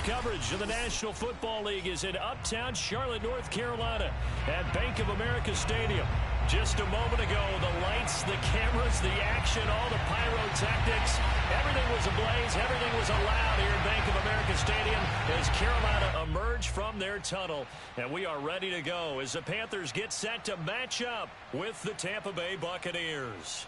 coverage of the National Football League is in uptown Charlotte, North Carolina at Bank of America Stadium. Just a moment ago, the lights, the cameras, the action, all the pyrotechnics, everything was ablaze, everything was allowed here at Bank of America Stadium as Carolina emerged from their tunnel. And we are ready to go as the Panthers get set to match up with the Tampa Bay Buccaneers.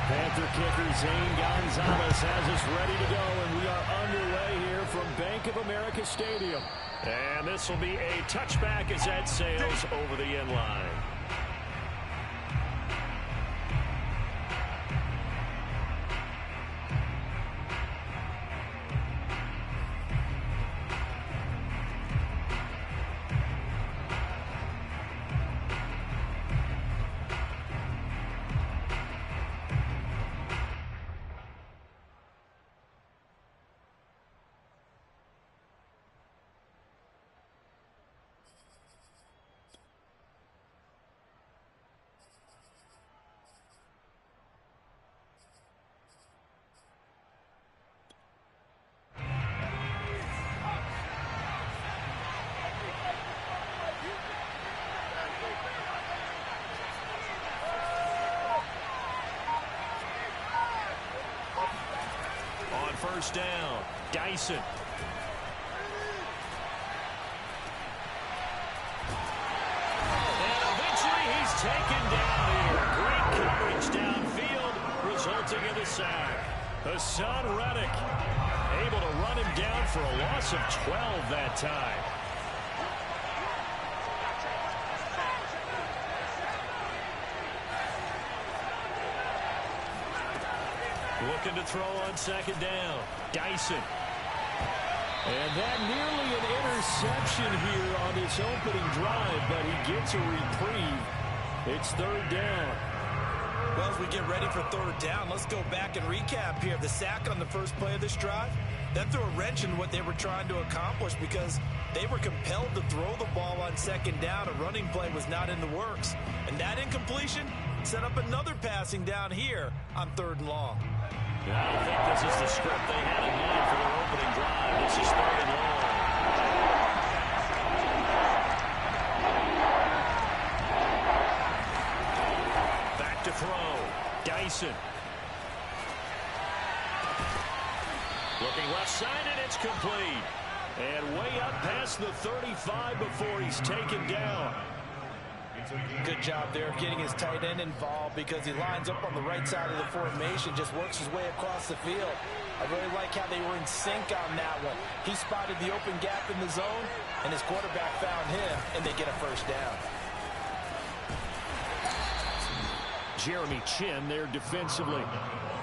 Panther kicker Zane Gonzalez has us ready to go, and we are underway here from Bank of America Stadium. And this will be a touchback as that sails over the end line. First down, Dyson. And eventually he's taken down here. Great coverage downfield, resulting in the sack. Hassan Reddick able to run him down for a loss of 12 that time. Looking to throw on second down. Dyson. And that nearly an interception here on this opening drive, but he gets a reprieve. It's third down. Well, as we get ready for third down, let's go back and recap here. The sack on the first play of this drive, that threw a wrench in what they were trying to accomplish because they were compelled to throw the ball on second down. A running play was not in the works. And that incompletion set up another passing down here on third and long. Yeah, I don't think this is the script they had in mind for their opening drive. This is third and long. Back to throw. Dyson. Looking left side, and it's complete. And way up past the 35 before he's taken down. Good job there of getting his tight end involved because he lines up on the right side of the formation, just works his way across the field. I really like how they were in sync on that one. He spotted the open gap in the zone, and his quarterback found him, and they get a first down. Jeremy Chin there defensively.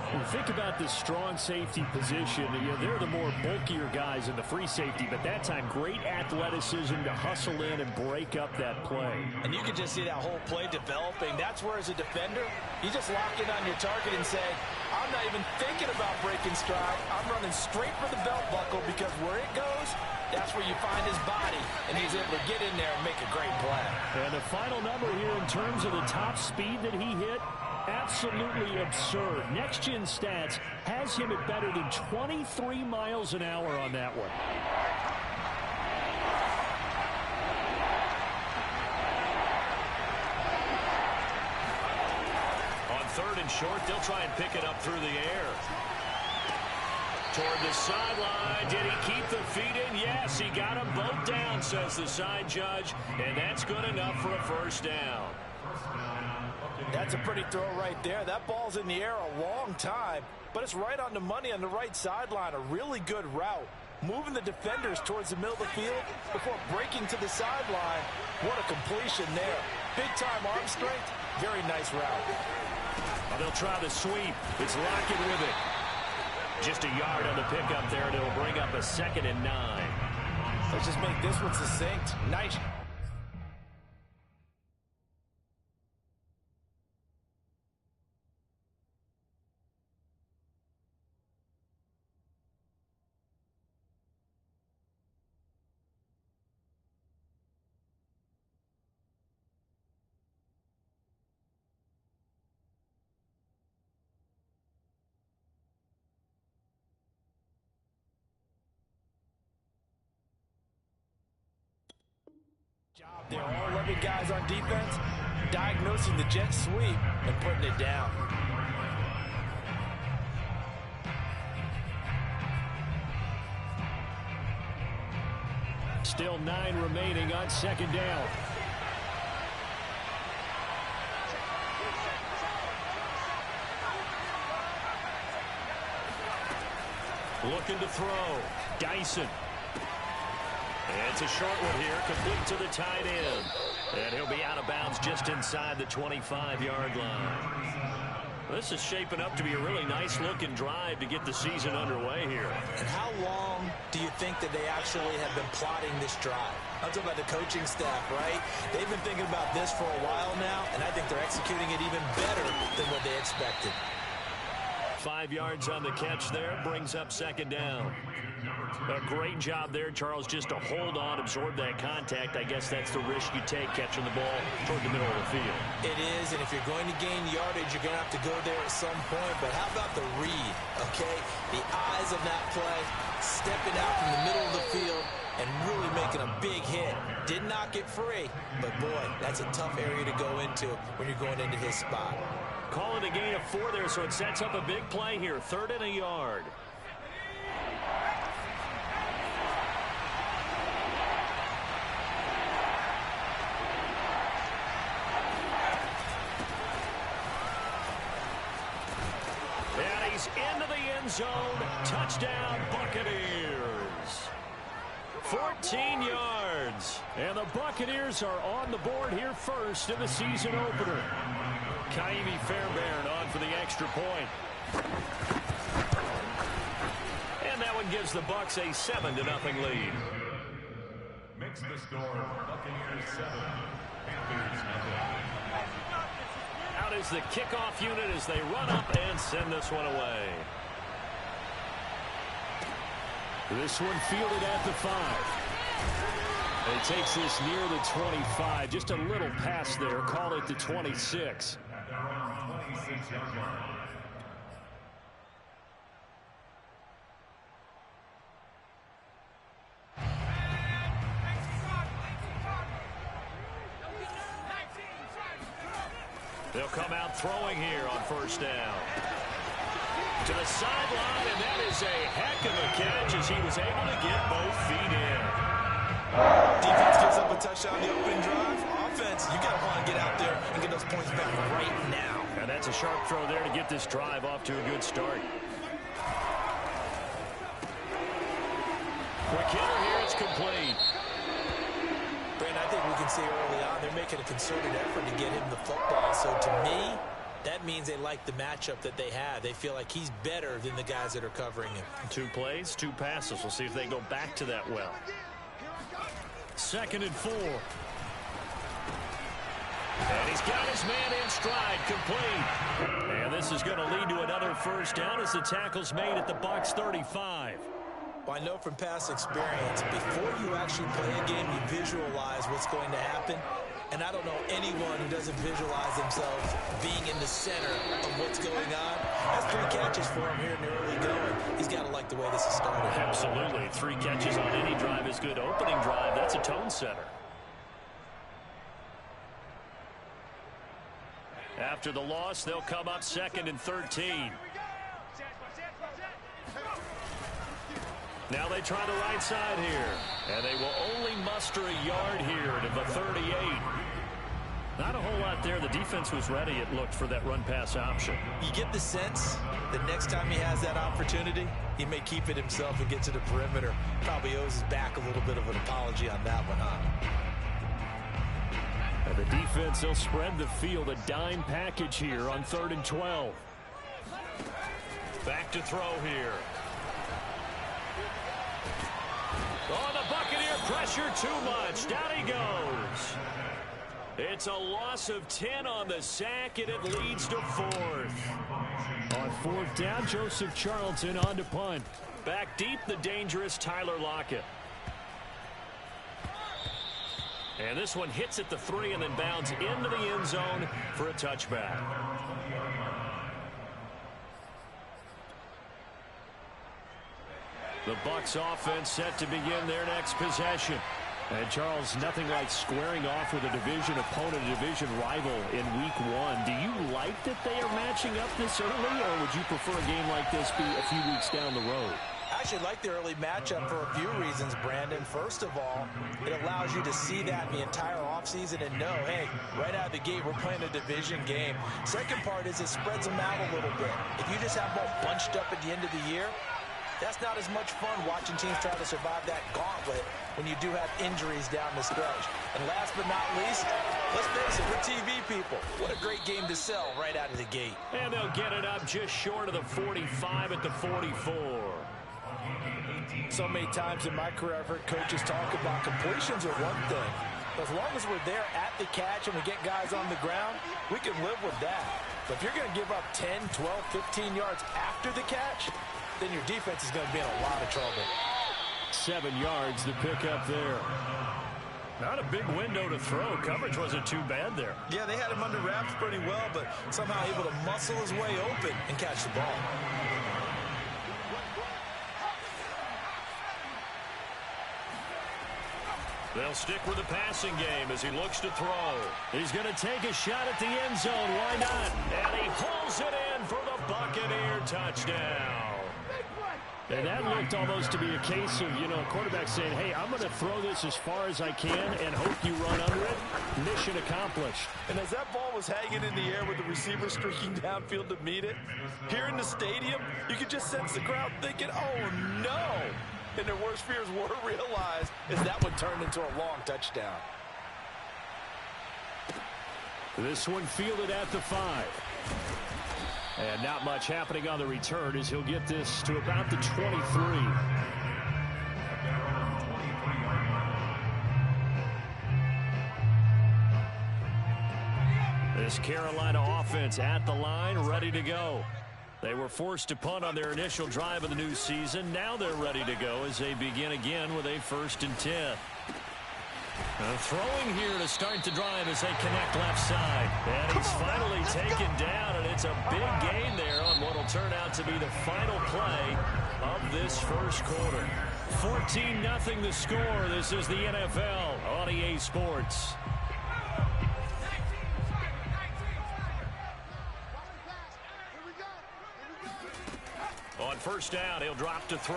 When you think about this strong safety position, they're the more bulkier guys in the free safety, but that time great athleticism to hustle in and break up that play. And you can just see that whole play developing. That's where, as a defender, you just lock in on your target and say, I'm not even thinking about breaking stride. I'm running straight for the belt buckle because where it goes, that's where you find his body, and he's able to get in there and make a great play. And the final number here in terms of the top speed that he hit, absolutely absurd. Next Gen Stats has him at better than 23 miles an hour on that one. On third and short, they'll try and pick it up through the air. Toward the sideline. Did he keep the feet in? Yes, he got them both down, says the side judge. And that's good enough for a first down. That's a pretty throw right there. That ball's in the air a long time, but it's right on the money on the right sideline. A really good route. Moving the defenders towards the middle of the field before breaking to the sideline. What a completion there. Big-time arm strength. Very nice route. Well, they'll try the sweep. It's Lockett with it. Just a yard on the pickup there, and it'll bring up a 2nd and 9. Let's just make this one succinct. Nice. They're all 11 guys on defense, diagnosing the jet sweep and putting it down. Still 9 remaining on second down. Looking to throw. Dyson. It's a short one here, complete to the tight end. And he'll be out of bounds just inside the 25-yard line. This is shaping up to be a really nice-looking drive to get the season underway here. And how long do you think that they actually have been plotting this drive? I'm talking about the coaching staff, right? They've been thinking about this for a while now, and I think they're executing it even better than what they expected. 5 yards on the catch there, brings up second down. A great job there, Charles, just to hold on, absorb that contact. I guess that's the risk you take catching the ball toward the middle of the field. It is, and if you're going to gain yardage, you're going to have to go there at some point. But how about the read, okay? The eyes of that play, stepping out from the middle of the field and really making a big hit. Did not get free, but boy, that's a tough area to go into when you're going into his spot. Call it a gain of 4 there, so it sets up a big play here. 3rd and a yard. And he's into the end zone. Touchdown, Buccaneers. 14 yards. And the Buccaneers are on the board here first in the season opener. Kaimi Fairbairn on for the extra point. And that one gives the Bucs a 7-0 lead. Makes the score Buccaneers 7, Panthers 0. Out is the kickoff unit as they run up and send this one away. This one fielded at the 5. It takes this near the 25. Just a little pass there. Call it the 26. They'll come out throwing here on first down. To the sideline, and that is a heck of a catch as he was able to get both feet in. Defense gives up a touchdown on the opening drive. Offense, you got to want to get out there and get those points back right now. And that's a sharp throw there to get this drive off to a good start. Quick hitter here, it's complete. Brandon, I think we can see early on they're making a concerted effort to get him the football. So to me, that means they like the matchup that they have. They feel like he's better than the guys that are covering him. 2 plays, 2 passes. We'll see if they go back to that well. 2nd and 4. And he's got his man in stride, complete. And this is going to lead to another first down as the tackle's made at the Bucs 35. Well, I know from past experience, before you actually play a game, you visualize what's going to happen. And I don't know anyone who doesn't visualize themselves being in the center of what's going on. That's 3 catches for him here in the early going. He's got to like the way this has started. Absolutely. 3 catches on any drive is good. Opening drive, that's a tone setter. After the loss, they'll come up 2nd and 13. Now they try the right side here. And they will only muster a yard here to the 38. Not a whole lot there. The defense was ready, it looked, for that run-pass option. You get the sense that next time he has that opportunity, he may keep it himself and get to the perimeter. Probably owes his back a little bit of an apology on that one, huh? And the defense, they'll spread the field. A dime package here on 3rd and 12. Back to throw here. Oh, the Buccaneer pressure too much. Down he goes. It's a loss of 10 on the sack, and it leads to 4th. On 4th down, Joseph Charlton on to punt. Back deep, the dangerous Tyler Lockett. And this one hits at the 3 and then bounds into the end zone for a touchback. The Bucs offense set to begin their next possession. And Charles, nothing like squaring off with a division opponent, a division rival in week 1. Do you like that they are matching up this early, or would you prefer a game like this be a few weeks down the road? I actually like the early matchup for a few reasons, Brandon. First of all, it allows you to see that the entire offseason and know, hey, right out of the gate, we're playing a division game. Second part is it spreads them out a little bit. If you just have them all bunched up at the end of the year, that's not as much fun watching teams try to survive that gauntlet when you do have injuries down the stretch. And last but not least, let's face it, we're TV people. What a great game to sell right out of the gate. And they'll get it up just short of the 45 at the 44. So many times in my career, I've heard coaches talk about completions are one thing. But as long as we're there at the catch and we get guys on the ground, we can live with that. But if you're going to give up 10, 12, 15 yards after the catch, then your defense is going to be in a lot of trouble. 7 yards to pick up there. Not a big window to throw. Coverage wasn't too bad there. Yeah, they had him under wraps pretty well, but somehow able to muscle his way open and catch the ball. They'll stick with the passing game as he looks to throw. He's going to take a shot at the end zone. Why not? And he hauls it in for the Buccaneer touchdown. And that looked almost to be a case of, a quarterback saying, hey, I'm going to throw this as far as I can and hope you run under it. Mission accomplished. And as that ball was hanging in the air with the receiver streaking downfield to meet it, here in the stadium, you could just sense the crowd thinking, oh, no. And their worst fears were realized as that one turned into a long touchdown. This one fielded at the 5. And not much happening on the return as he'll get this to about the 23. This Carolina offense at the line, ready to go. They were forced to punt on their initial drive of the new season. Now they're ready to go as they begin again with a 1st and 10. Throwing here to start the drive as they connect left side. And he's finally taken down, and it's a big gain there on what will turn out to be the final play of this first quarter. 14-0 the score. This is the NFL on EA Sports. On first down, he'll drop to throw.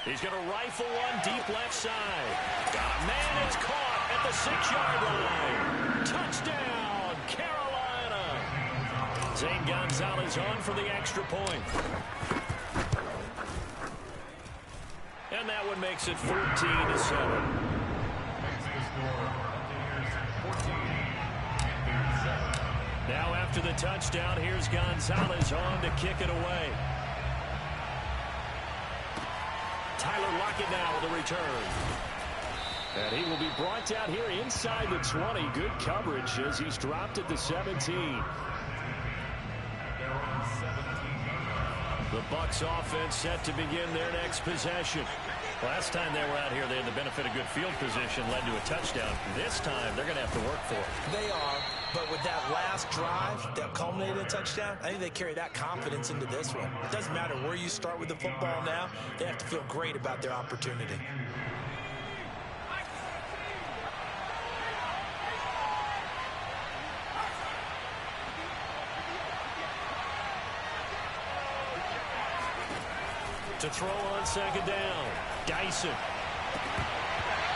He's going to rifle one deep left side. Got a man, it's caught at the 6-yard line. Touchdown, Carolina. Zane Gonzalez on for the extra point. And that one makes it 14-7. Now after the touchdown, here's Gonzalez on to kick it away. Tyler Lockett now with a return. And he will be brought down here inside the 20. Good coverage as he's dropped at the 17. The Bucs offense set to begin their next possession. Last time they were out here, they had the benefit of good field position, led to a touchdown. This time, they're going to have to work for it. They are, but with that last drive that culminated in a touchdown, I think they carry that confidence into this one. It doesn't matter where you start with the football now. They have to feel great about their opportunity. To throw on second down, Dyson.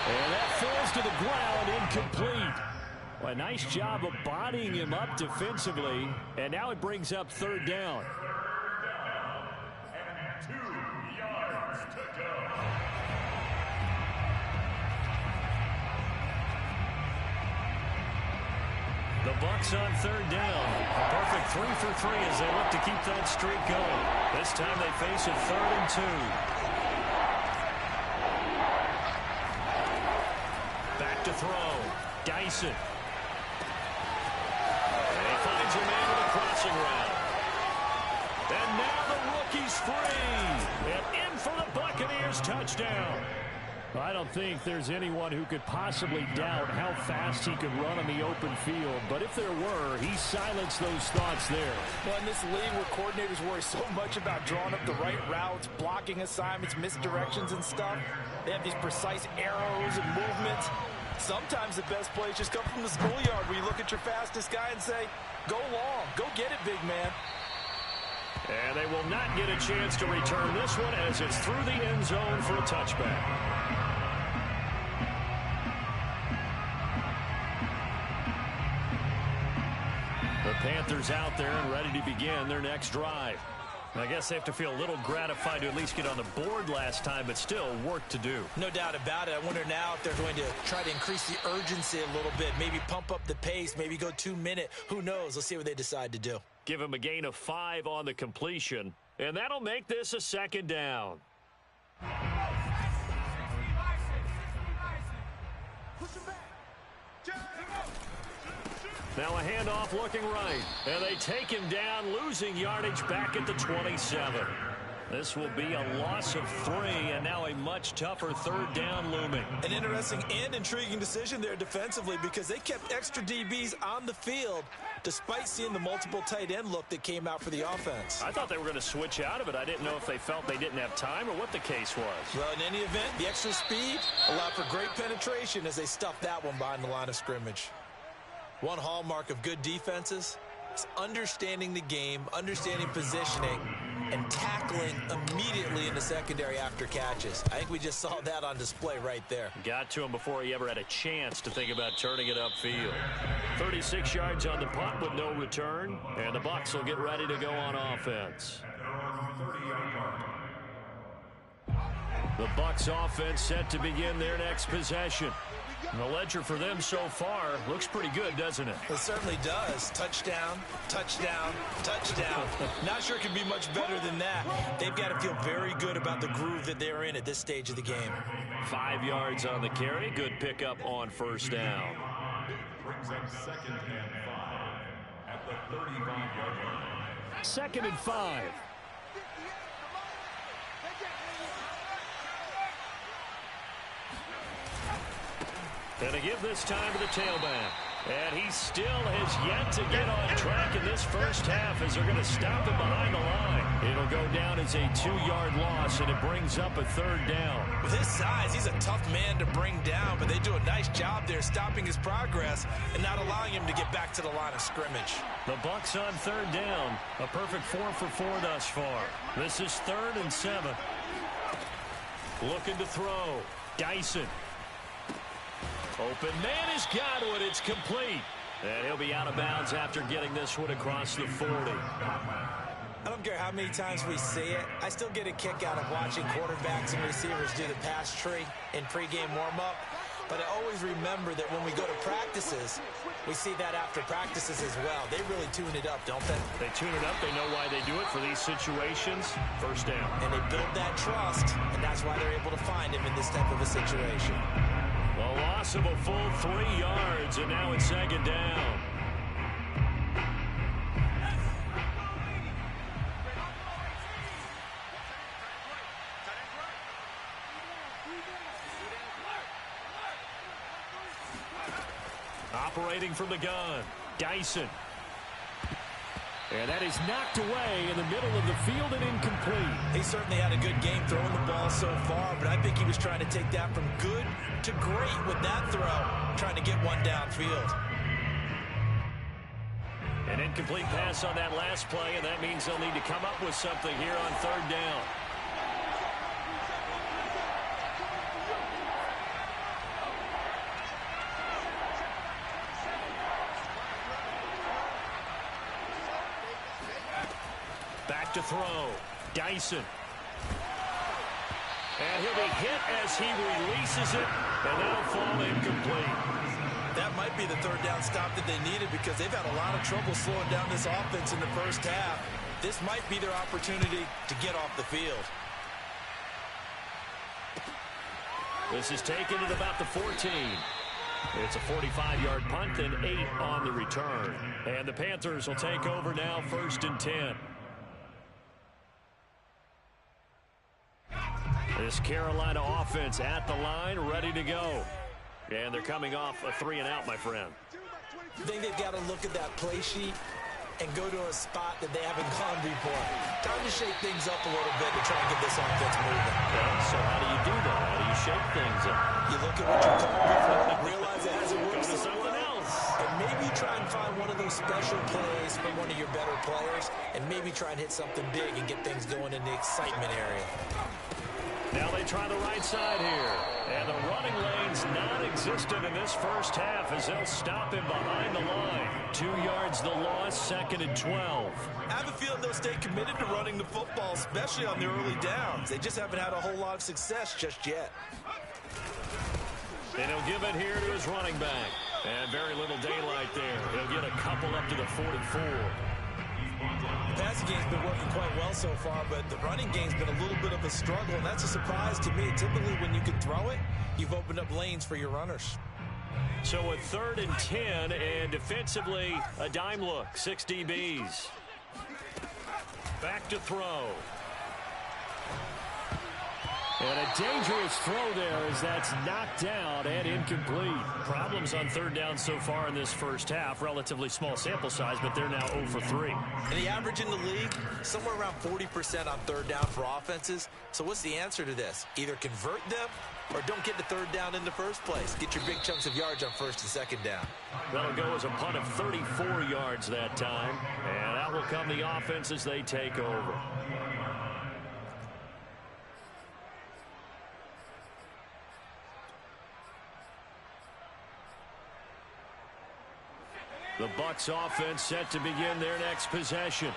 And that falls to the ground, incomplete. Well, a nice job of bodying him up defensively, and now it brings up third down. And 2 yards to go. The Bucs on third down. A perfect 3 for 3 as they look to keep that streak going. This time they face a 3rd and 2. Back to throw. Dyson. And he finds a man with a crossing route. And now the rookie's free. And in for the Buccaneers touchdown. I don't think there's anyone who could possibly doubt how fast he could run on the open field. But if there were, he silenced those thoughts there. Well, in this league where coordinators worry so much about drawing up the right routes, blocking assignments, misdirections and stuff, they have these precise arrows and movements. Sometimes the best plays just come from the schoolyard where you look at your fastest guy and say, go long, go get it, big man. And they will not get a chance to return this one as it's through the end zone for a touchback. The Panthers out there and ready to begin their next drive. I guess they have to feel a little gratified to at least get on the board last time, but still work to do. No doubt about it. I wonder now if they're going to try to increase the urgency a little bit, maybe pump up the pace, maybe go 2-minute. Who knows? Let's see what they decide to do. Give him a gain of 5 on the completion, and that'll make this a second down. Now a handoff looking right, and they take him down, losing yardage back at the 27. This will be a loss of 3, and now a much tougher third down looming. An interesting and intriguing decision there defensively because they kept extra DBs on the field despite seeing the multiple tight end look that came out for the offense. I thought they were going to switch out of it. I didn't know if they felt they didn't have time or what the case was. Well, in any event, the extra speed allowed for great penetration as they stuffed that one behind the line of scrimmage. One hallmark of good defenses is understanding the game, understanding positioning, and tackling immediately in the secondary after catches. I think we just saw that on display right there. Got to him before he ever had a chance to think about turning it upfield. 36 yards on the punt with no return, and the Bucs will get ready to go on offense. The Bucs offense set to begin their next possession. And the ledger for them so far looks pretty good, doesn't it? It certainly does. Touchdown, touchdown, touchdown. Not sure it can be much better than that. They've got to feel very good about the groove that they're in at this stage of the game. 5 yards on the carry. Good pickup on first down. Brings up 2nd and 5 at the 35-yard line. 2nd and 5. And to give this time to the tailback. And he still has yet to get on track in this first half as they're going to stop him behind the line. It'll go down as a 2-yard loss, and it brings up a third down. With his size, he's a tough man to bring down, but they do a nice job there stopping his progress and not allowing him to get back to the line of scrimmage. The Bucs on third down. A perfect 4 for 4 thus far. This is 3rd and 7. Looking to throw. Dyson. Open man has got one. It's complete. And he'll be out of bounds after getting this one across the 40. I don't care how many times we see it. I still get a kick out of watching quarterbacks and receivers do the pass tree in pregame warm-up. But I always remember that when we go to practices, we see that after practices as well. They really tune it up, don't they? They tune it up. They know why they do it for these situations. First down. And they build that trust, and that's why they're able to find him in this type of a situation. A loss of a full 3 yards, and now it's 2nd down. Operating from the gun, Dyson. And that is knocked away in the middle of the field and incomplete. He certainly had a good game throwing the ball so far, but I think he was trying to take that from good to great with that throw, trying to get one downfield. An incomplete pass on that last play, and that means they'll need to come up with something here on third down. Back to throw. Dyson. And he'll be hit as he releases it, and that'll fall incomplete. That might be the third down stop that they needed because they've had a lot of trouble slowing down this offense in the first half. This might be their opportunity to get off the field. This is taken at about the 14. It's a 45-yard punt and 8 on the return. And the Panthers will take over now, 1st and 10. This Carolina offense at the line, ready to go. And they're coming off a 3-and-out, my friend. I think they've got to look at that play sheet and go to a spot that they haven't gone before. Time to shake things up a little bit to try and get this offense moving. Yeah, so how do you do that? How do you shake things up? You look at what you've done before, realize it hasn't worked Go to so something well, else. and maybe try and find one of those special plays from one of your better players, and maybe try and hit something big and get things going in the excitement area. Now they try the right side here. And the running lane's non-existent in this first half as they'll stop him behind the line. 2 yards the loss, 2nd and 12. I have a feeling they'll stay committed to running the football, especially on the early downs. They just haven't had a whole lot of success just yet. And he'll give it here to his running back. And very little daylight there. He'll get a couple up to the 44. The passing game's been working quite well so far, but the running game's been a little bit of a struggle, and that's a surprise to me. Typically, when you can throw it, you've opened up lanes for your runners. So a 3rd and 10, and defensively, a dime look. 6 DBs. Back to throw. And a dangerous throw there as that's knocked down and incomplete. Problems on 3rd down so far in this first half. Relatively small sample size, but they're now 0 for 3. And the average in the league, somewhere around 40% on 3rd down for offenses. So what's the answer to this? Either convert them or don't get the 3rd down in the first place. Get your big chunks of yards on 1st and 2nd down. That'll go as a punt of 34 yards that time. And out will come the offense as they take over. The Bucs offense set to begin their next possession.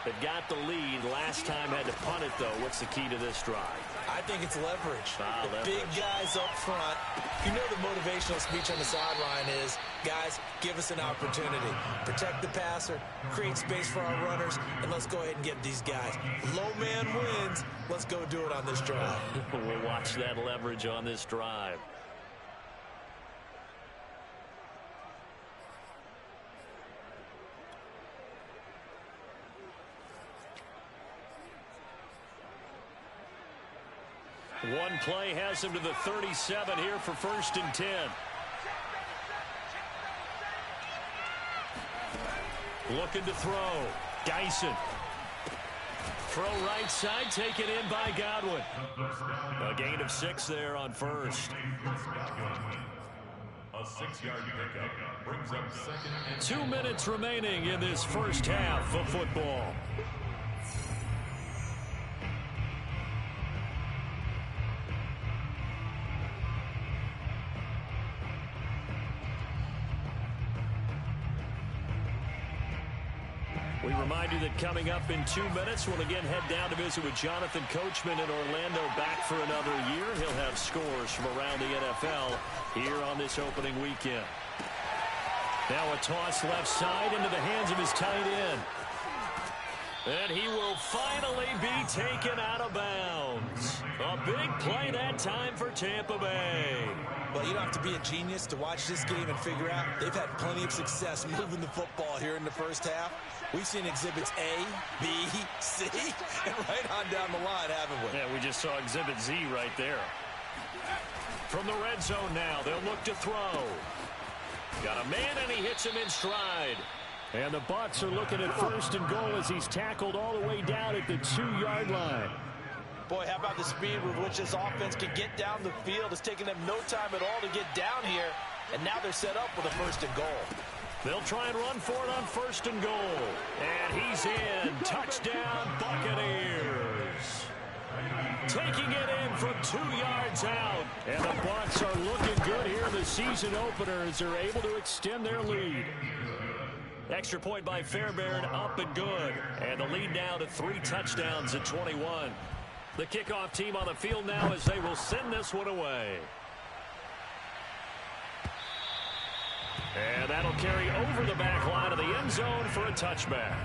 They've got the lead. Last time had to punt it, though. What's the key to this drive? I think it's leverage. Leverage. Big guys up front. You know the motivational speech on the sideline is, guys, give us an opportunity. Protect the passer, create space for our runners, and let's go ahead and get these guys. Low man wins. Let's go do it on this drive. We'll watch that leverage on this drive. One play has him to the 37 here for 1st and 10. Looking to throw. Dyson. Throw right side, taken in by Godwin. A gain of 6 there on 1st. A 6-yard pickup brings up 2nd and 2 minutes remaining in this first half of football. We remind you that coming up in 2 minutes, we'll again head down to visit with Jonathan Coachman in Orlando, back for another year. He'll have scores from around the NFL here on this opening weekend. Now a toss left side into the hands of his tight end. And he will finally be taken out of bounds. A big play that time for Tampa Bay. Well, you don't have to be a genius to watch this game and figure out they've had plenty of success moving the football here in the first half. We've seen exhibits A, B, C, and right on down the line, haven't we? Yeah, we just saw exhibit Z right there. From the red zone now, they'll look to throw. Got a man, and he hits him in stride. And the Bucs are looking at 1st and goal as he's tackled all the way down at the 2-yard line. Boy, how about the speed with which this offense can get down the field? It's taken them no time at all to get down here, and now they're set up with a 1st and goal. They'll try and run for it on 1st and goal. And he's in. Touchdown, Buccaneers. Taking it in from 2 yards out. And the Bucs are looking good here in the season opener as they're able to extend their lead. Extra point by Fairbairn, up and good. And the lead now to 3 touchdowns at 21. The kickoff team on the field now as they will send this one away. And that'll carry over the back line of the end zone for a touchback.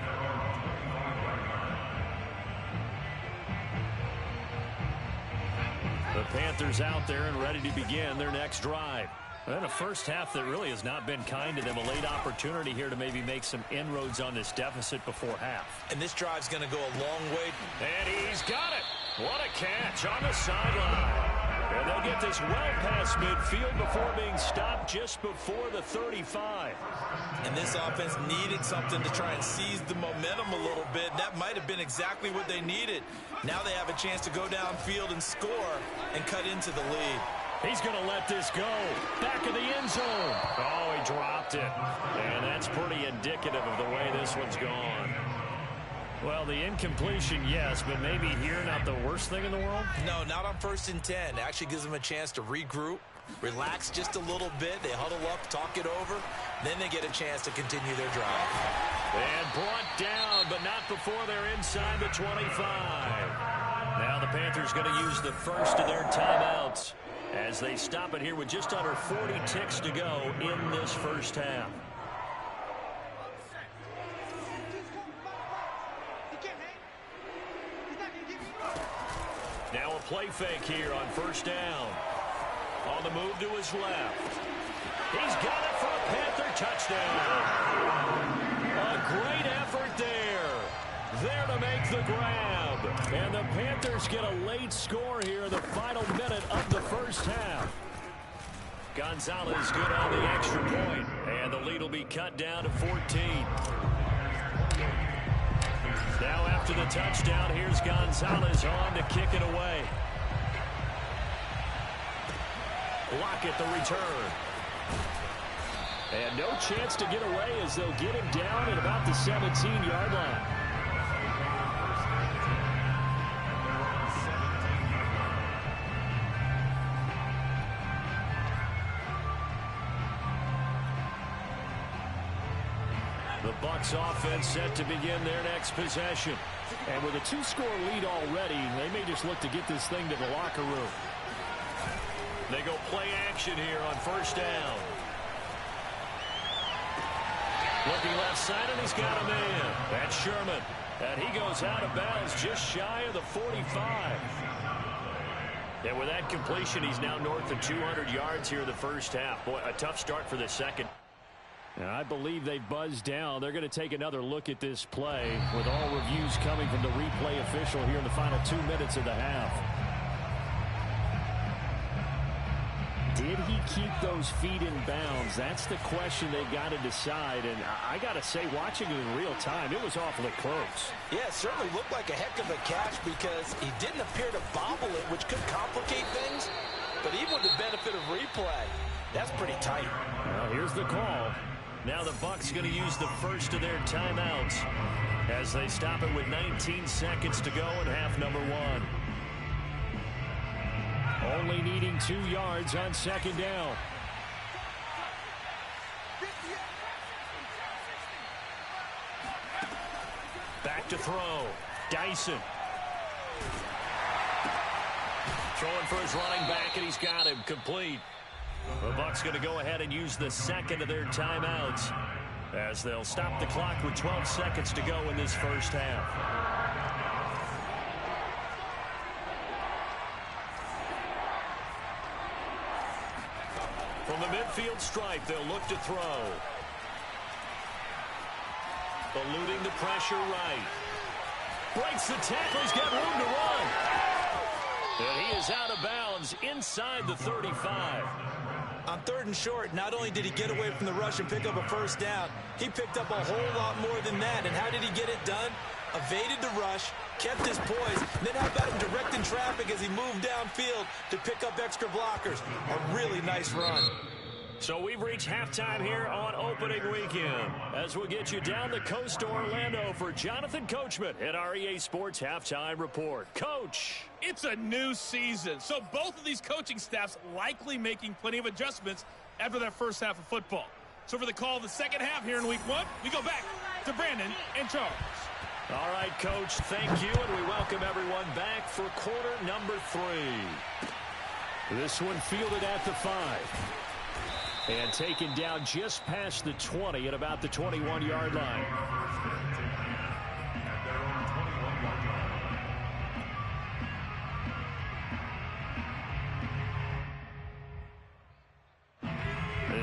The Panthers out there and ready to begin their next drive. And a first half that really has not been kind to them. A late opportunity here to maybe make some inroads on this deficit before half. And this drive's going to go a long way. And he's got it. What a catch on the sideline. And they'll get this well past midfield before being stopped just before the 35. And this offense needed something to try and seize the momentum a little bit. That might have been exactly what they needed. Now they have a chance to go downfield and score and cut into the lead. He's going to let this go. Back of the end zone. Oh, he dropped it. And that's pretty indicative of the way this one's gone. Well, the incompletion, yes, but maybe here not the worst thing in the world? No, not on 1st and 10. It actually gives them a chance to regroup, relax just a little bit. They huddle up, talk it over. Then they get a chance to continue their drive. And brought down, but not before they're inside the 25. Now the Panthers going to use the first of their timeouts as they stop it here with just under 40 ticks to go in this first half. Now a play fake here on 1st down. On the move to his left. He's got it for a Panther touchdown. A great effort there. There to make the grab. And the Panthers get a late score here in the final minute of the first half. Gonzalez good on the extra point. And the lead will be cut down to 14. Now after the touchdown, here's Gonzalez on to kick it away. Lockett the return. And no chance to get away as they'll get him down at about the 17-yard line. The Bucs offense set to begin their next possession. And with a 2-score lead already, they may just look to get this thing to the locker room. They go play action here on 1st down. Looking left side, and he's got a man. That's Sherman. And he goes out of bounds just shy of the 45. And with that completion, he's now north of 200 yards here in the first half. Boy, a tough start for the second. And I believe they've buzzed down. They're going to take another look at this play with all reviews coming from the replay official here in the final 2 minutes of the half. Did he keep those feet in bounds? That's the question they've got to decide. And I got to say, watching it in real time, it was awfully close. Yeah, it certainly looked like a heck of a catch because he didn't appear to bobble it, which could complicate things. But even with the benefit of replay, that's pretty tight. Well, here's the call. Now the Bucs going to use the first of their timeouts as they stop it with 19 seconds to go in half number 1. Only needing 2 yards on 2nd down. Back to throw. Dyson. Throwing for his running back, and he's got him complete. The Bucs going to go ahead and use the second of their timeouts as they'll stop the clock with 12 seconds to go in this first half. From the midfield stripe, they'll look to throw. Eluding the pressure right. Breaks the tackle. He's got room to run. And he is out of bounds inside the 35. On 3rd and short, not only did he get away from the rush and pick up a 1st down, he picked up a whole lot more than that. And how did he get it done? Evaded the rush, kept his poise, and then how about him directing traffic as he moved downfield to pick up extra blockers? A really nice run. So we've reached halftime here on opening weekend as we'll get you down the coast to Orlando for Jonathan Coachman at our EA Sports Halftime Report. Coach. It's a new season, so both of these coaching staffs likely making plenty of adjustments after that first half of football. So for the call of the second half here in week 1, we go back to Brandon and Charles. All right, Coach, thank you, and we welcome everyone back for quarter number 3. This one fielded at the 5. And taken down just past the 20 at about the 21-yard line.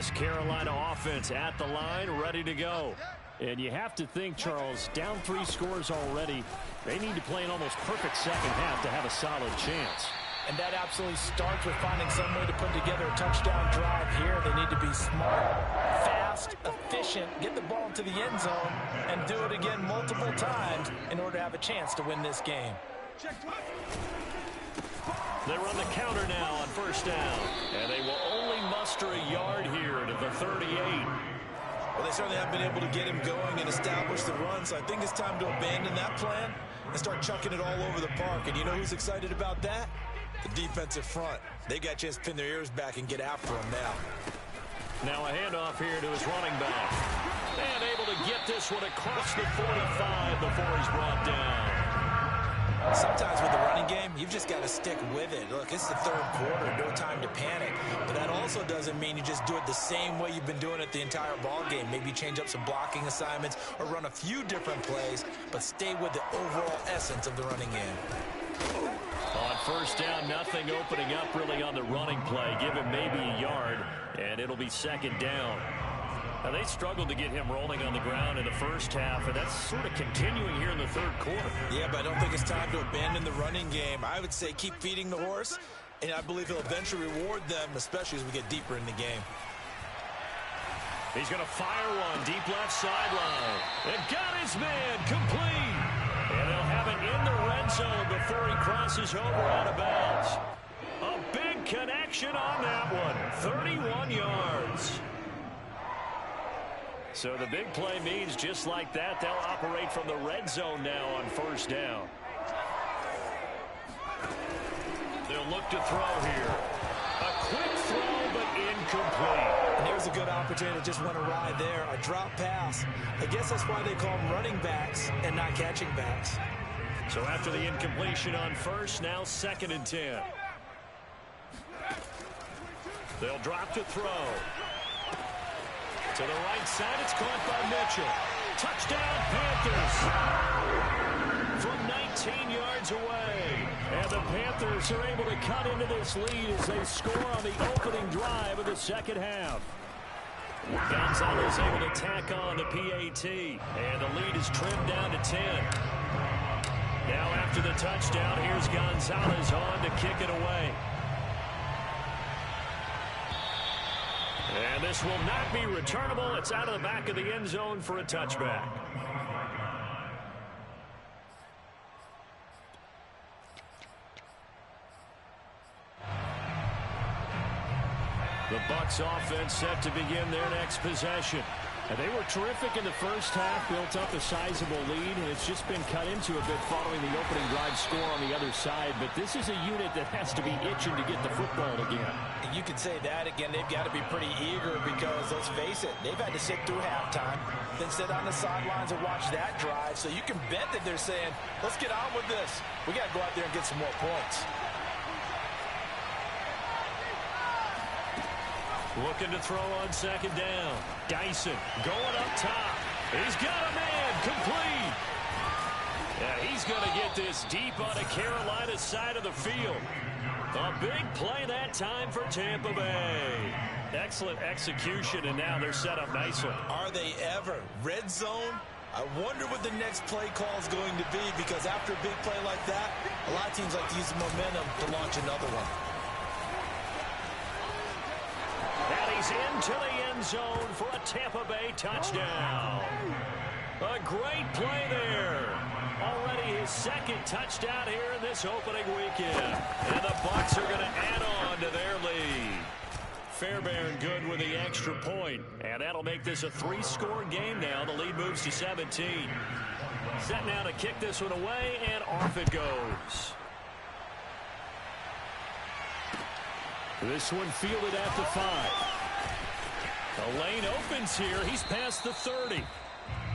This Carolina offense at the line, ready to go. And you have to think, Charles, down 3 scores already. They need to play an almost perfect second half to have a solid chance. And that absolutely starts with finding some way to put together a touchdown drive here. They need to be smart, fast, efficient, get the ball into the end zone, and do it again multiple times in order to have a chance to win this game. They run the counter now on first down. And they will only muster a yard here to the 38. Well, they certainly haven't been able to get him going and establish the run, so I think it's time to abandon that plan and start chucking it all over the park. And you know who's excited about that? The defensive front. They got a chance to pin their ears back and get after him now. Now a handoff here to his running back. And able to get this one across the 45 before he's brought down. Sometimes with the running game, you've just got to stick with it. Look, it's the third quarter, no time to panic. But that also doesn't mean you just do it the same way you've been doing it the entire ball game. Maybe change up some blocking assignments or run a few different plays, but stay with the overall essence of the running game. On first down, nothing opening up really on the running play. Give him maybe a yard, and it'll be second down. Now, they struggled to get him rolling on the ground in the first half, and that's sort of continuing here in the third quarter. Yeah, but I don't think it's time to abandon the running game. I would say keep feeding the horse, and I believe he'll eventually reward them, especially as we get deeper in the game. He's going to fire one deep left sideline. And got his man complete. And they'll have it in the red zone before he crosses over out of bounds. A big connection on that one. 31 yards. So the big play means just like that, they'll operate from the red zone now on first down. They'll look to throw here. A quick throw, but incomplete. And there's a good opportunity that just went awry there. A drop pass. I guess that's why they call them running backs and not catching backs. So after the incompletion on first, now 2nd and 10. They'll drop to throw. To the right side, it's caught by Mitchell. Touchdown, Panthers. From 19 yards away. And the Panthers are able to cut into this lead as they score on the opening drive of the second half. Gonzalez able to tack on the PAT. And the lead is trimmed down to 10. Now after the touchdown, here's Gonzalez on to kick it away. And this will not be returnable. It's out of the back of the end zone for a touchback. The Bucs offense set to begin their next possession. And they were terrific in the first half, built up a sizable lead, and it's just been cut into a bit following the opening drive score on the other side. But this is a unit that has to be itching to get the football again. You could say that again. They've got to be pretty eager because, let's face it, they've had to sit through halftime, then sit on the sidelines and watch that drive. So you can bet that they're saying, let's get on with this. We got to go out there and get some more points. Looking to throw on second down. Dyson going up top. He's got a man complete. Yeah, he's going to get this deep on the Carolina side of the field. A big play that time for Tampa Bay. Excellent execution, and now they're set up nicely. Are they ever? Red zone? I wonder what the next play call is going to be, because after a big play like that, a lot of teams like to use the momentum to launch another one. And he's into the end zone for a Tampa Bay touchdown. A great play there. Already his second touchdown here in this opening weekend. And the Bucs are going to add on to their lead. Fairbairn good with the extra point. And that'll make this a 3-score game now. The lead moves to 17. Set now to kick this one away, and off it goes. This one fielded at the 5. The lane opens here. He's past the 30.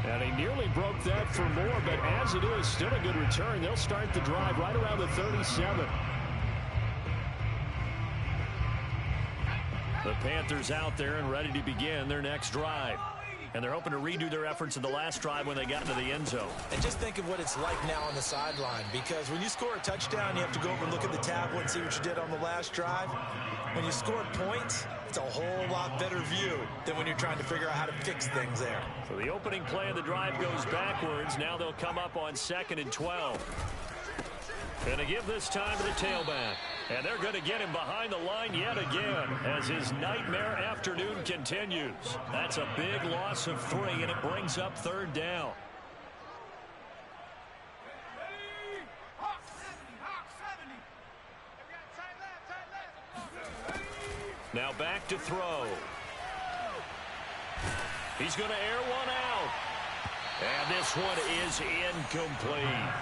And he nearly broke that for more, but as it is, still a good return. They'll start the drive right around the 37. The Panthers out there and ready to begin their next drive. And they're hoping to redo their efforts in the last drive when they got into the end zone. And just think of what it's like now on the sideline, because when you score a touchdown, you have to go over and look at the tablet and see what you did on the last drive. When you scored points, it's a whole lot better view than when you're trying to figure out how to fix things there. So the opening play of the drive goes backwards. Now they'll come up on 2nd and 12. Going to give this time to the tailback. And they're going to get him behind the line yet again as his nightmare afternoon continues. That's a big loss of 3, and it brings up 3rd down. Now back to throw. He's going to air one out. And this one is incomplete.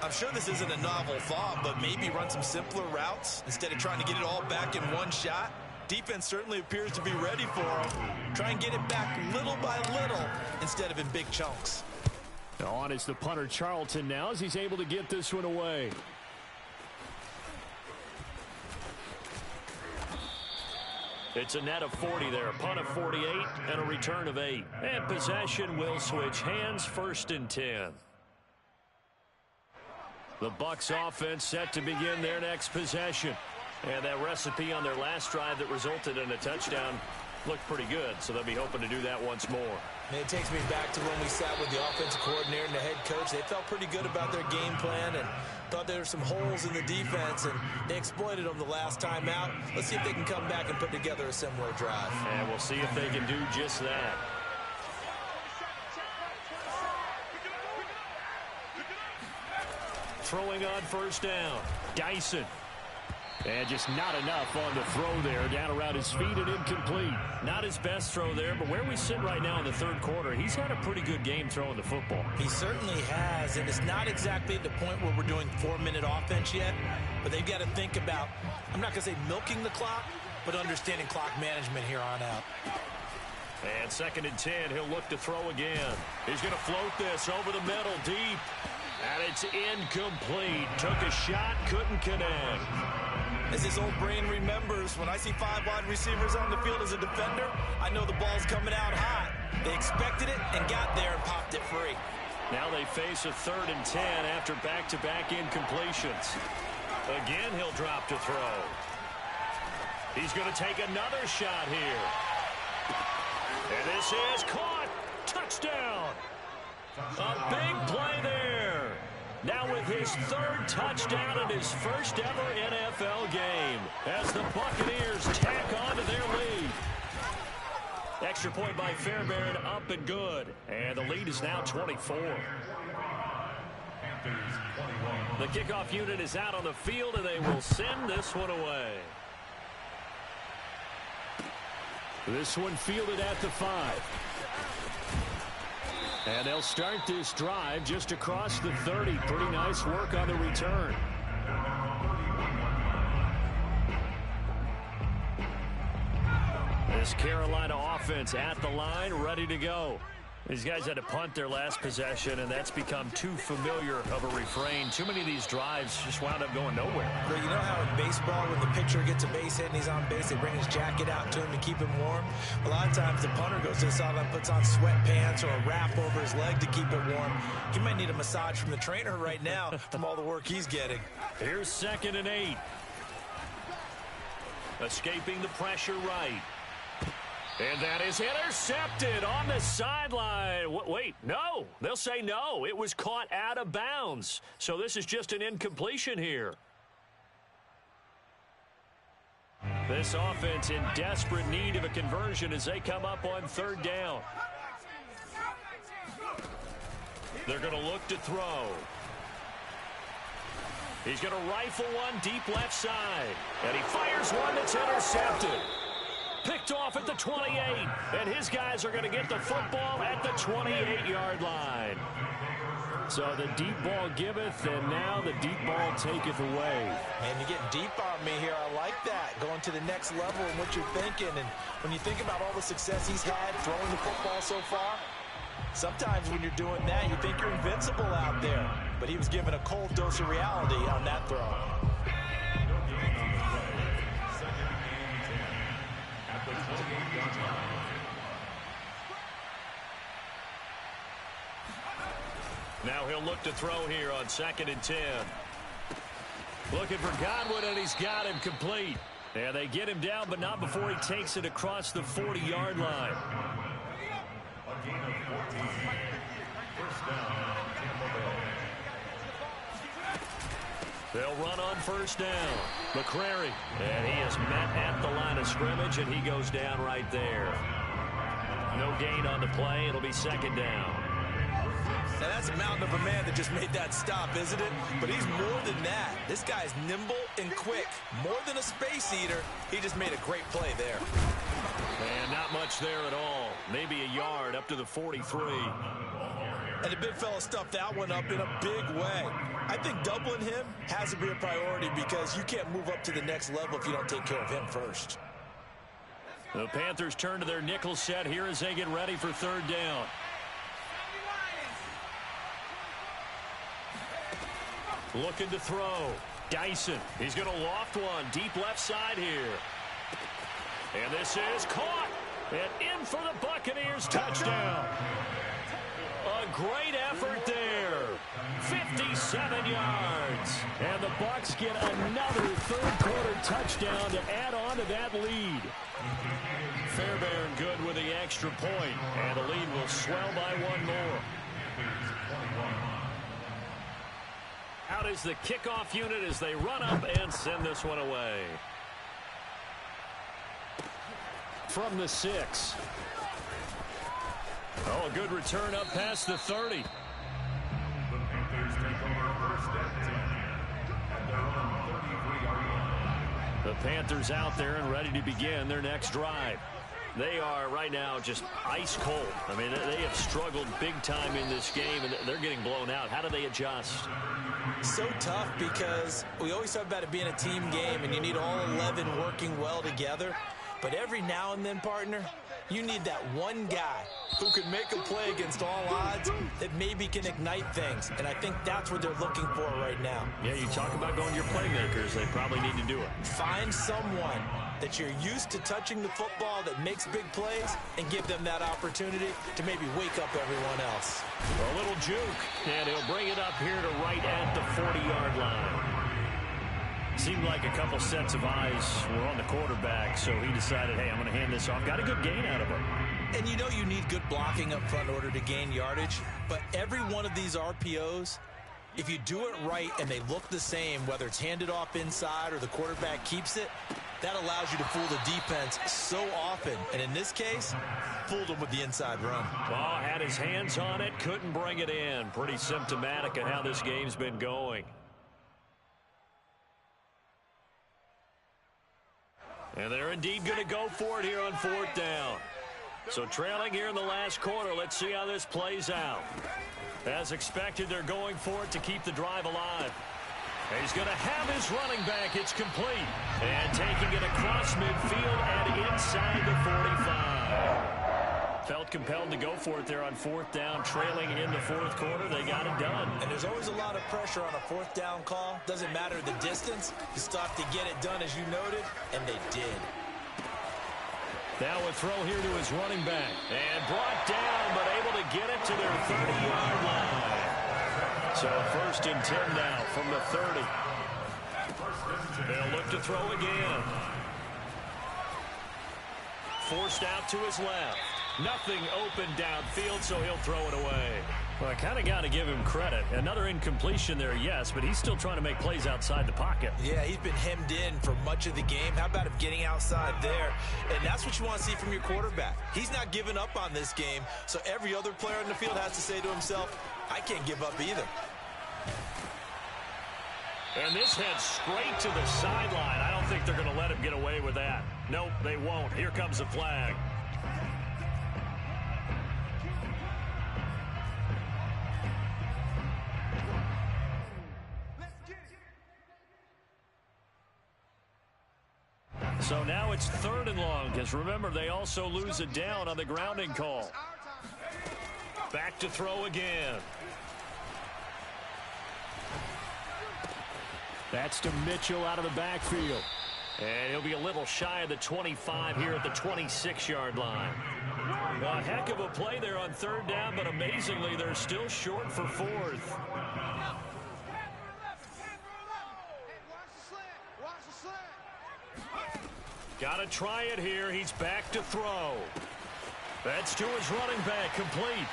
I'm sure this isn't a novel thought, but maybe run some simpler routes instead of trying to get it all back in one shot. Defense certainly appears to be ready for him. Try and get it back little by little instead of in big chunks. On is the punter Charlton now as he's able to get this one away. It's a net of 40 there, a punt of 48 and a return of 8. And possession will switch hands, 1st and 10. The Bucs offense set to begin their next possession. And that recipe on their last drive that resulted in a touchdown looked pretty good, so they'll be hoping to do that once more. And it takes me back to when we sat with the offensive coordinator and the head coach. They felt pretty good about their game plan and thought there were some holes in the defense, and they exploited them the last time out. Let's see if they can come back and put together a similar drive. And we'll see if they can do just that. Throwing on 1st down. Dyson. And just not enough on the throw there. Down around his feet and incomplete. Not his best throw there, but where we sit right now in the 3rd quarter, he's had a pretty good game throwing the football. He certainly has, and it's not exactly at the point where we're doing 4-minute offense yet, but they've got to think about, I'm not going to say milking the clock, but understanding clock management here on out. And 2nd and 10, he'll look to throw again. He's going to float this over the middle, deep. And it's incomplete. Took a shot, couldn't connect. As his old brain remembers, when I see 5 wide receivers on the field as a defender, I know the ball's coming out hot. They expected it and got there and popped it free. Now they face a 3rd and 10 after back-to-back incompletions. Again, he'll drop to throw. He's going to take another shot here. And this is caught. Touchdown. A big play there. Now with his 3rd touchdown in his first ever NFL game as the Buccaneers tack on to their lead. Extra point by Fairbairn, up and good. And the lead is now 24. The kickoff unit is out on the field, and they will send this one away. This one fielded at the 5. And they'll start this drive just across the 30. Pretty nice work on the return. This Carolina offense at the line, ready to go. These guys had to punt their last possession, and that's become too familiar of a refrain. Too many of these drives just wound up going nowhere. But you know how in baseball, when the pitcher gets a base hit and he's on base, they bring his jacket out to him to keep him warm? A lot of times the punter goes to the sideline, puts on sweatpants or a wrap over his leg to keep it warm. He might need a massage from the trainer right now from all the work he's getting. Here's 2nd and 8. Escaping the pressure right. And that is intercepted on the sideline. Wait, no. They'll say no. It was caught out of bounds. So this is just an incompletion here. This offense in desperate need of a conversion as they come up on 3rd down. They're going to look to throw. He's going to rifle one deep left side. And he fires one that's intercepted. Picked off at the 28, and his guys are going to get the football at the 28-yard line. So the deep ball giveth, and now the deep ball taketh away. Man, you're getting deep on me here. I like that, going to the next level and what you're thinking. And when you think about all the success he's had throwing the football so far, sometimes when you're doing that, you think you're invincible out there. But he was given a cold dose of reality on that throw. Now he'll look to throw here on 2nd and 10. Looking for Godwin, and he's got him complete. And they get him down, but not before he takes it across the 40-yard line. A gain of 14. First down, Tampa Bay. They'll run on first down. McCrary, and he is met at the line of scrimmage, and he goes down right there. No gain on the play. It'll be 2nd down. Now that's a mountain of a man that just made that stop, isn't it? But he's more than that. This guy's nimble and quick. More than a space eater. He just made a great play there. And not much there at all. Maybe a yard up to the 43. And the big fella stuffed that one up in a big way. I think doubling him has to be a priority because you can't move up to the next level if you don't take care of him first. The Panthers turn to their nickel set here as they get ready for 3rd down. Looking to throw. Dyson. He's going to loft one deep left side here. And this is caught. And in for the Buccaneers. Touchdown. A great effort there. 57 yards. And the Bucs get another 3rd quarter touchdown to add on to that lead. Fairbairn good with the extra point. And the lead will swell by one more. Out is the kickoff unit as they run up and send this one away. From the 6. Oh, a good return up past the 30. The Panthers take over 1st and 10 at their own 33-yard line. The Panthers out there and ready to begin their next drive. They are right now just ice cold. I mean, they have struggled big time in this game, and they're getting blown out. How do they adjust? So tough because we always talk about it being a team game, and you need all 11 working well together. But every now and then, partner, you need that one guy who can make a play against all odds that maybe can ignite things. And I think that's what they're looking for right now. Yeah, you talk about going to your playmakers. They probably need to do it. Find someone that you're used to touching the football that makes big plays and give them that opportunity to maybe wake up everyone else. A little juke, and he'll bring it up here to right at the 40-yard line. Seemed like a couple sets of eyes were on the quarterback, so he decided, hey, I'm going to hand this off. Got a good gain out of him. And you know you need good blocking up front in order to gain yardage, but every one of these RPOs, if you do it right and they look the same, whether it's handed off inside or the quarterback keeps it, that allows you to fool the defense so often. And in this case, fooled him with the inside run. Oh, had his hands on it, couldn't bring it in. Pretty symptomatic of how this game's been going. And they're indeed going to go for it here on 4th down. So trailing here in the last quarter, let's see how this plays out. As expected, they're going for it to keep the drive alive. He's going to have his running back. It's complete. And taking it across midfield and inside the 45. Felt compelled to go for it there on 4th down, trailing in the 4th quarter. They got it done. And there's always a lot of pressure on a 4th down call. Doesn't matter the distance. You stop to get it done, as you noted, and they did. Now a throw here to his running back. And brought down, but able to get it to their 30-yard line. So 1st and 10 now from the 30. They'll look to throw again. Forced out to his left. Nothing open downfield, so he'll throw it away. Well, I kind of got to give him credit. Another incompletion there, yes, but he's still trying to make plays outside the pocket. Yeah, he's been hemmed in for much of the game. How about him getting outside there? And that's what you want to see from your quarterback. He's not giving up on this game, so every other player in the field has to say to himself, I can't give up either. And this heads straight to the sideline. I don't think they're going to let him get away with that. Nope, they won't. Here comes the flag. So now it's 3rd and long, because remember, they also lose it down on the grounding call. Back to throw again. That's to Mitchell out of the backfield. And he'll be a little shy of the 25 here at the 26-yard line. A heck of a play there on third down, but amazingly, they're still short for fourth. Got to try it here. He's back to throw. That's to his running back, complete.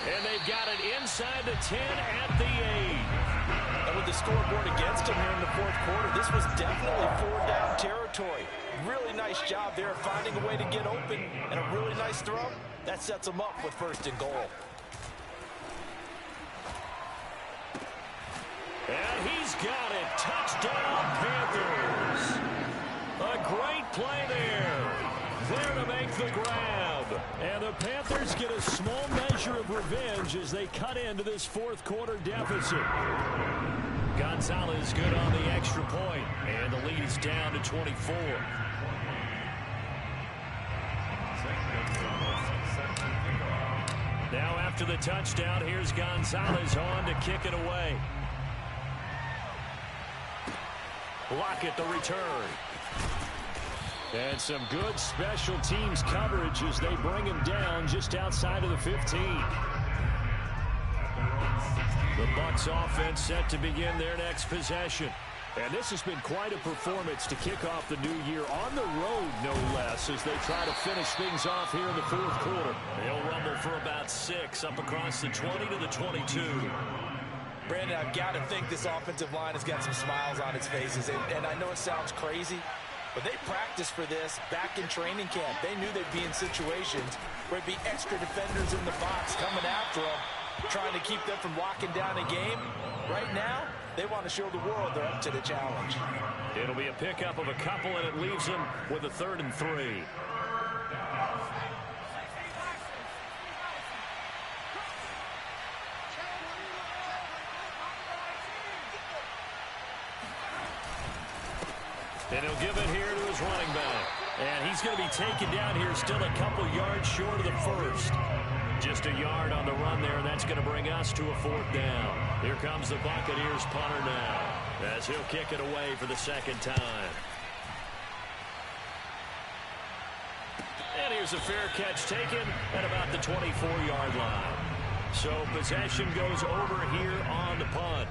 And they've got it inside the 10 at the 8. And with the scoreboard against him here in the fourth quarter, this was definitely four-down territory. Really nice job there finding a way to get open, and a really nice throw. That sets them up with first and goal. And he's got it. Touchdown, Panthers. A great play there. There to make the grab. And the Panthers get a small measure of revenge as they cut into this fourth quarter deficit. Gonzalez good on the extra point, and the lead is down to 24. Now after the touchdown, here's Gonzalez on to kick it away. Lockett the return. And some good special teams coverage as they bring him down just outside of the 15. The Bucs offense set to begin their next possession. And this has been quite a performance to kick off the new year on the road, no less, as they try to finish things off here in the fourth quarter. They'll rumble for about 6 up across the 20 to the 22. Brandon, I've got to think this offensive line has got some smiles on its faces. And I know it sounds crazy, but they practiced for this back in training camp. They knew they'd be in situations where it'd be extra defenders in the box coming after them, trying to keep them from locking down a game. Right now, they want to show the world they're up to the challenge. It'll be a pickup of a couple, and it leaves them with a 3rd and 3. And he'll give it here to his running back. And he's going to be taken down here still a couple yards short of the first. Just a yard on the run there, and that's going to bring us to a 4th down. Here comes the Buccaneers punter now, as he'll kick it away for the 2nd time. And here's a fair catch taken at about the 24-yard line. So possession goes over here on the punt.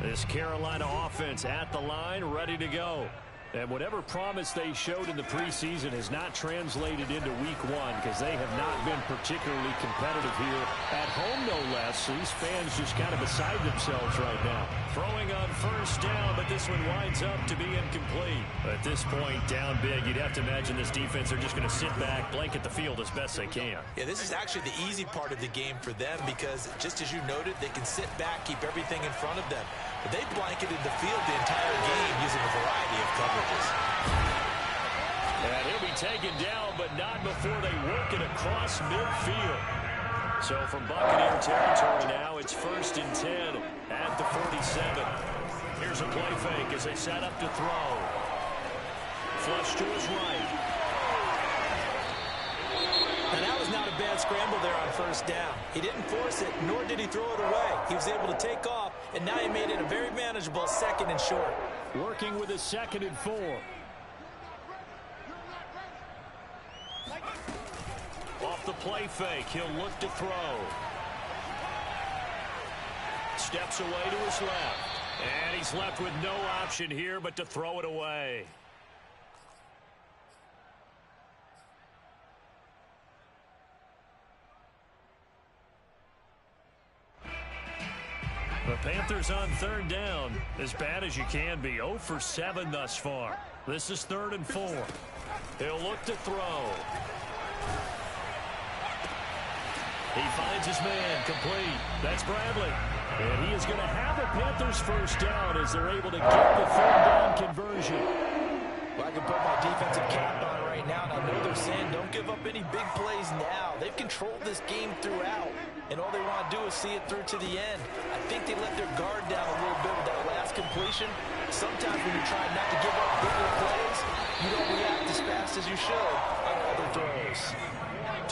This Carolina offense at the line, ready to go. And whatever promise they showed in the preseason has not translated into week 1 because they have not been particularly competitive here at home, no less. So these fans just kind of beside themselves right now. Throwing on 1st down, but this one winds up to be incomplete. At this point, down big, you'd have to imagine this defense are just going to sit back, blanket the field as best they can. Yeah, this is actually the easy part of the game for them because, just as you noted, they can sit back, keep everything in front of them. But they blanketed the field the entire game using a variety of coverages. And he'll be taken down, but not before they work it across midfield. So from Buccaneer territory now, it's 1st and 10 at the 47. Here's a play fake as they set up to throw. Flush to his right. And that was not a bad scramble there on 1st down. He didn't force it, nor did he throw it away. He was able to take off, and now he made it a very manageable 2nd and short. Working with a 2nd and 4. Off the play fake, he'll look to throw. Steps away to his left. And he's left with no option here but to throw it away. The Panthers on 3rd down, as bad as you can be. 0 for 7 thus far. This is 3rd and 4. He'll look to throw. He finds his man, complete. That's Bradley. And he is going to have the Panthers 1st down as they're able to get the 3rd down conversion. Well, I can put my defensive cap on right now, and I know they're saying don't give up any big plays now. They've controlled this game throughout, and all they want to do is see it through to the end. I think they let their guard down a little bit with that last completion. Sometimes when you're trying not to give up bigger plays, you don't react as fast as you should on other throws.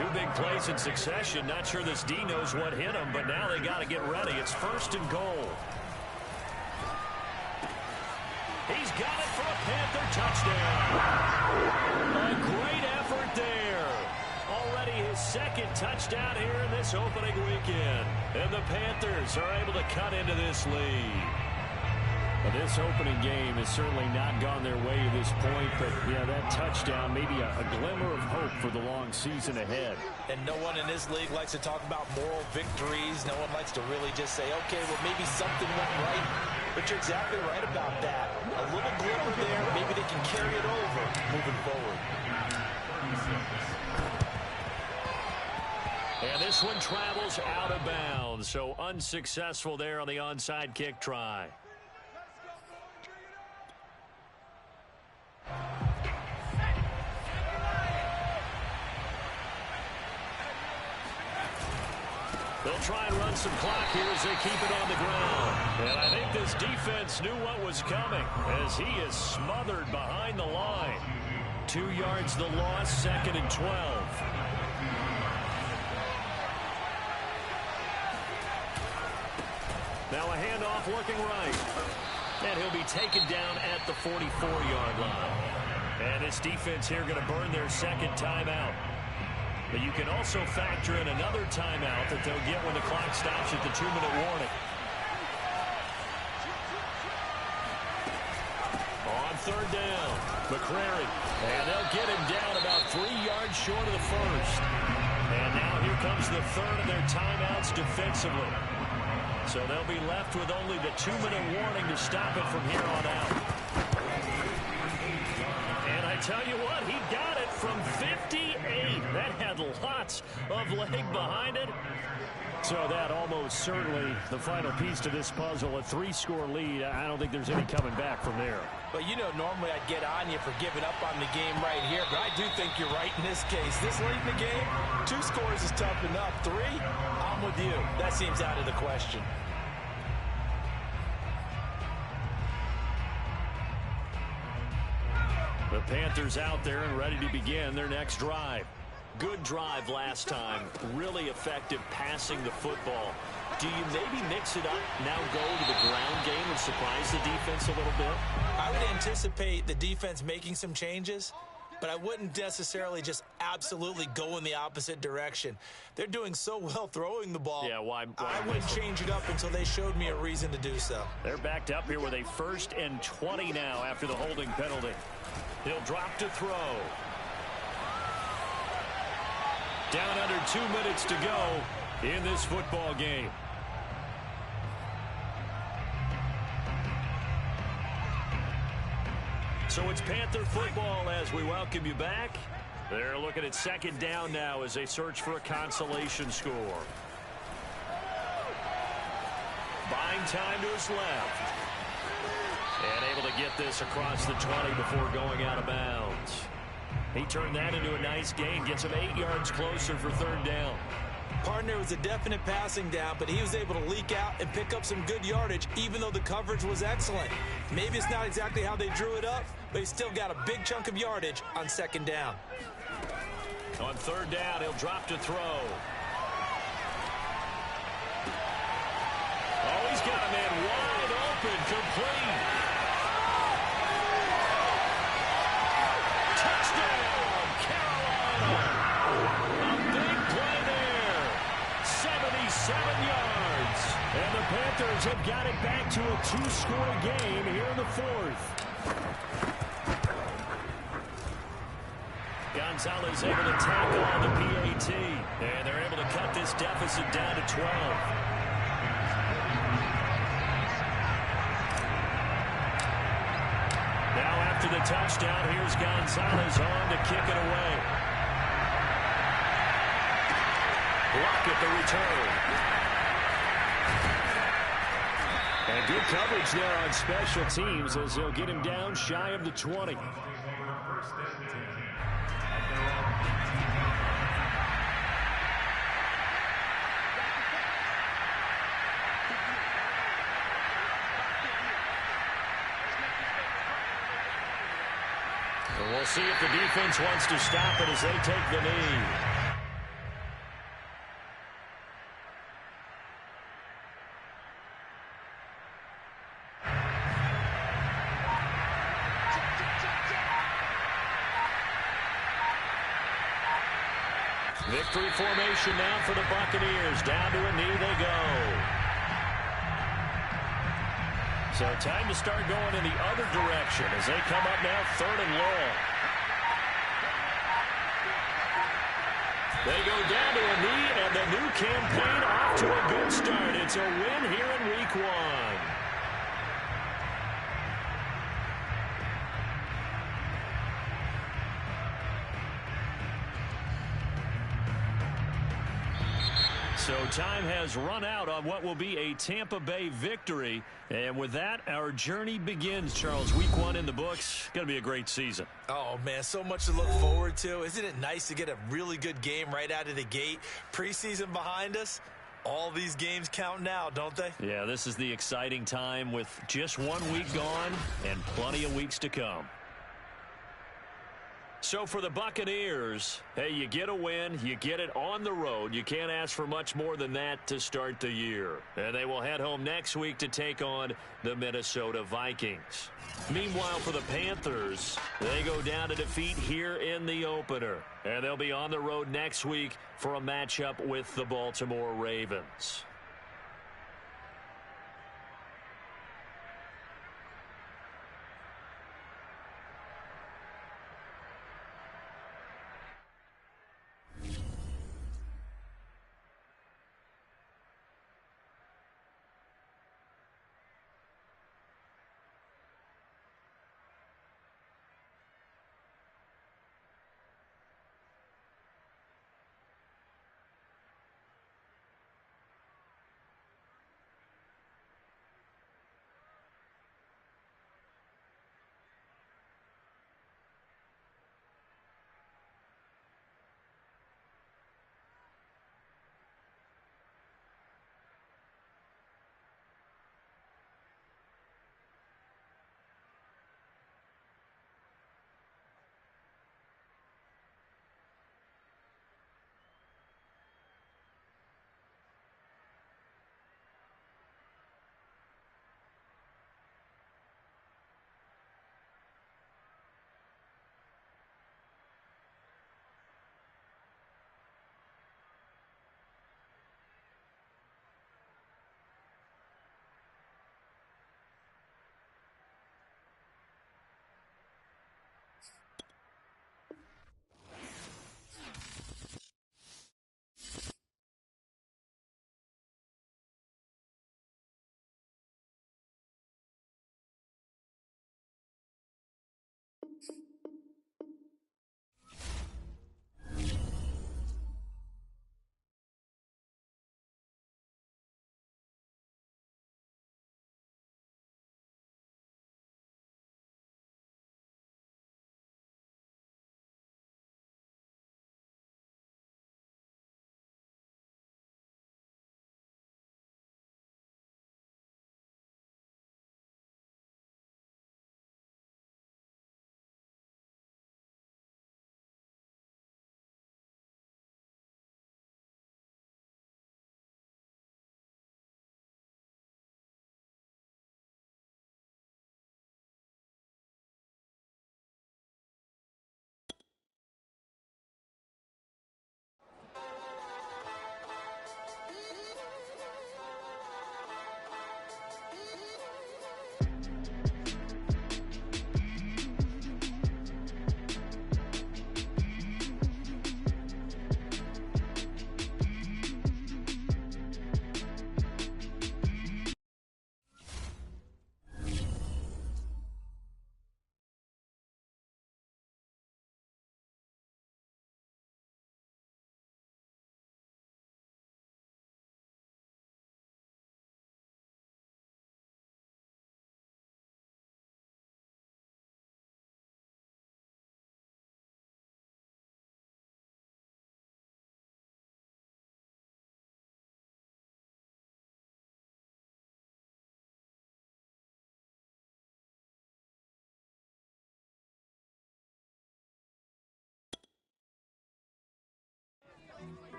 Two big plays in succession. Not sure this D knows what hit him, but now they got to get ready. It's 1st and goal. He's got it for a Panther touchdown. A great effort there. Already his 2nd touchdown here in this opening weekend. And the Panthers are able to cut into this lead. Well, this opening game has certainly not gone their way to this point, but yeah, that touchdown, maybe a glimmer of hope for the long season ahead. And no one in this league likes to talk about moral victories. No one likes to really just say, okay, well, maybe something went right. But you're exactly right about that. A little glimmer there, maybe they can carry it over moving forward. And this one travels out of bounds, so unsuccessful there on the onside kick try. They'll try and run some clock here as they keep it on the ground. And I think this defense knew what was coming as he is smothered behind the line. 2 yards the loss, 2nd and 12. Now a handoff looking right. And he'll be taken down at the 44-yard line. And this defense here going to burn their 2nd timeout. But you can also factor in another timeout that they'll get when the clock stops at the 2-minute warning. On 3rd down, McCrary. And they'll get him down about 3 yards short of the 1st. And now here comes the 3rd of their timeouts defensively. So they'll be left with only the 2-minute warning to stop it from here on out. And I tell you what, he got it from 58. That had lots of leg behind it. So that almost certainly the final piece to this puzzle, a 3-score lead. I don't think there's any coming back from there. But, you know, normally I'd get on you for giving up on the game right here, but I do think you're right in this case. This late in the game, 2 scores is tough enough. 3, I'm with you. That seems out of the question. The Panthers out there and ready to begin their next drive. Good drive last time. Really effective passing the football. Do you maybe mix it up, now go to the ground game and surprise the defense a little bit? I would anticipate the defense making some changes, but I wouldn't necessarily just absolutely go in the opposite direction. They're doing so well throwing the ball. Yeah, why I wouldn't change it up until they showed me a reason to do so. They're backed up here with a 1st and 20 now after the holding penalty. He'll drop to throw. Down under 2 minutes to go in this football game. So it's Panther football as we welcome you back. They're looking at 2nd down now as they search for a consolation score. Buying time to his left. And able to get this across the 20 before going out of bounds. He turned that into a nice gain, gets him 8 yards closer for 3rd down. Partner was a definite passing down, but he was able to leak out and pick up some good yardage, even though the coverage was excellent. Maybe it's not exactly how they drew it up, but he still got a big chunk of yardage on 2nd down. On 3rd down, he'll drop to throw. Oh, he's got a man wide open, complete. Touchdown, Carolina. A big play there. 77 yards. And the Panthers have got it back to a 2-score game here in the 4th. Gonzalez able to tackle on the PAT. And they're able to cut this deficit down to 12. Now after the touchdown, here's Gonzalez on to kick it away. Lockett the return. And good coverage there on special teams as they'll get him down shy of the 20. And we'll see if the defense wants to stop it as they take the knee. Victory formation now for the Buccaneers. Down to a knee they go. So time to start going in the other direction as they come up now 3rd and long. They go down to a knee, and the new campaign off to a good start. It's a win here in week 1. So time has run out on what will be a Tampa Bay victory. And with that, our journey begins, Charles. Week 1 in the books. Going to be a great season. Oh, man, so much to look forward to. Isn't it nice to get a really good game right out of the gate? Preseason behind us. All these games count now, don't they? Yeah, this is the exciting time with just 1 week gone and plenty of weeks to come. So for the Buccaneers, hey, you get a win, you get it on the road. You can't ask for much more than that to start the year. And they will head home next week to take on the Minnesota Vikings. Meanwhile, for the Panthers, they go down to defeat here in the opener. And they'll be on the road next week for a matchup with the Baltimore Ravens.